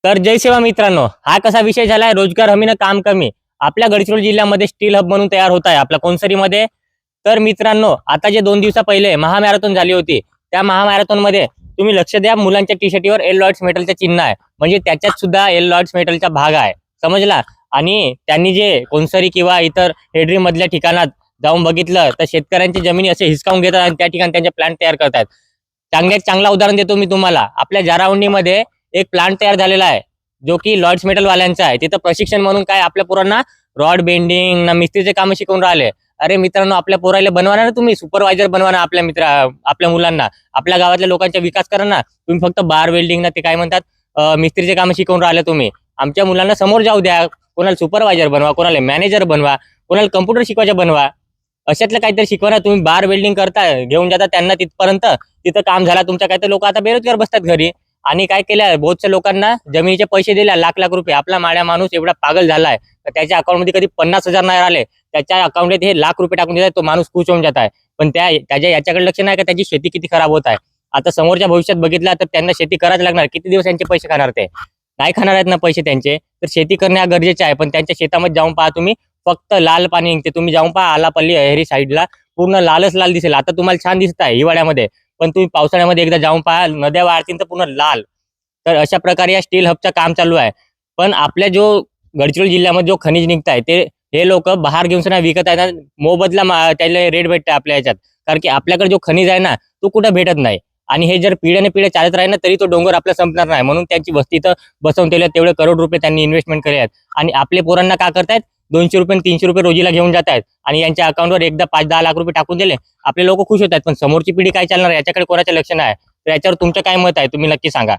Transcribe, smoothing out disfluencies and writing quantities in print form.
तर जय सेवा मित्रांनो, हा कसा विषय झालाय, रोजगार हमी न काम कमी. आपल्या गडचिरोली जिल्ह्यामध्ये स्टील हब म्हणून तयार होत आहे आपल्या कोनसरीमध्ये. तर मित्रांनो, आता जे 2 दिवसा पहिले महामॅरेथॉन झाली होती, त्या महामॅरेथॉन मध्ये तुम्ही लक्ष द्या, मुलांच्या टी शर्टीवर एल लॉर्ड्स मेटलचं चिन्ह आहे. म्हणजे त्याच्यात सुद्धा एल लॉर्ड्स मेटलचा भाग आहे, समजला. आणि त्यांनी जे कोनसरी किंवा इतर हेडरी मधल्या ठिकाणात जाऊन बघितलं तर शेतकऱ्यांची जमिनी असे हिसकावून घेतात आणि त्या ठिकाणी त्यांचे प्लांट तयार करतात. चांगला उदाहरण देतो मी तुम्हाला. आपल्या जारावंडीमध्ये एक प्लांट तयार झालेला आहे, जो की लॉर्ड्स मेटल वाल्यांचा आहे. तिथं प्रशिक्षण म्हणून काय आपल्या पोरांना रॉड बेंडिंग ना मिस्त्रीचे काम शिकवून राहिले. अरे मित्रांनो, आपल्या पोराला बनवा ना, तुम्ही सुपरवायझर बनवा ना. आपल्या मुलांना, आपल्या गावातल्या लोकांचा विकास करा ना. तुम्ही फक्त बार वेल्डिंग ना ते काय म्हणतात मिस्त्रीचे काम शिकवून राहिले तुम्ही. आमच्या मुलांना समोर जाऊ द्या. कोणाला सुपरवायझर बनवा, कोणाला मॅनेजर बनवा, कोणाला कम्प्युटर शिकवायचं बनवा. अशातलं काहीतरी शिकवा ना. तुम्ही बार वेल्डिंग करता, घेऊन जाता त्यांना तिथपर्यंत, तिथं काम झाला तुमच्या. काय तर लोक आता बेरोजगार बसतात घरी. आणि काय केलं, बहुतच्या लोकांना जमिनीचे पैसे दिले, लाख लाख रुपये. आपला माड्या माणूस एवढा पागल झालाय तर त्याच्या अकाउंटमध्ये कधी 50,000 नाही आले, त्याच्या अकाउंटमध्ये हे लाख रुपये टाकून देतात. तो माणूस खुश होऊन जात आहे. पण त्याच्या याच्याकडे लक्ष नाही का त्याची शेती किती खराब होत आहे. आता समोरच्या भविष्यात बघितलं तर त्यांना शेती करायला लागणार. किती दिवस त्यांचे पैसे खाणार, ते नाही खाणार आहेत ना पैसे त्यांचे. तर शेती करणे गरजेचे आहे. पण त्यांच्या शेतामध्ये जाऊन पहा तुम्ही, फक्त लाल पाणी निघते. तुम्ही जाऊन पहा आलापल्ली अहेरी साईडला, पूर्ण लालच लाल दिसेल. आता तुम्हाला छान दिसत आहे हिवाळ्यामध्ये, पण तुम्ही पावसाळ्यामध्ये एकदा जाऊन पहा, नद्या वाढतील तर पूर्ण लाल. तर अशा प्रकारे या स्टील हबचं काम चालू आहे. पण आपल्या जो गडचिरोली जिल्ह्यामध्ये जो खनिज निघत आहे, ते हे लोक बाहेर घेऊन सुद्धा विकत आहेत. मोबदला त्याला रेट भेटते आपल्या याच्यात. कारण की आपल्याकडे जो खनिज आहे ना, तो कुठं भेटत नाही. आणि हे जर पिढ्याने पिढ्या चालत राहील ना, तरी तो डोंगर आपला संपणार नाही. म्हणून त्यांची वस्ती इथं बसवून ठेवली. तेवढे करोड रुपये त्यांनी इन्व्हेस्टमेंट केले आहेत. आणि आपले पोरांना काय करतायत, 200 रुपये 300 रुपये रोजीला घेऊन जात आहेत. आणि यांच्या अकाउंटवर एकदा 5-10 लाख रुपये टाकून दिले, आपले लोक खुश होत आहेत. पण समोरची पिढी काय चालणार, याच्याकडे कोणाचं लक्ष नाही. तर याच्यावर तुमचं काय मत आहे, तुम्ही नक्की सांगा.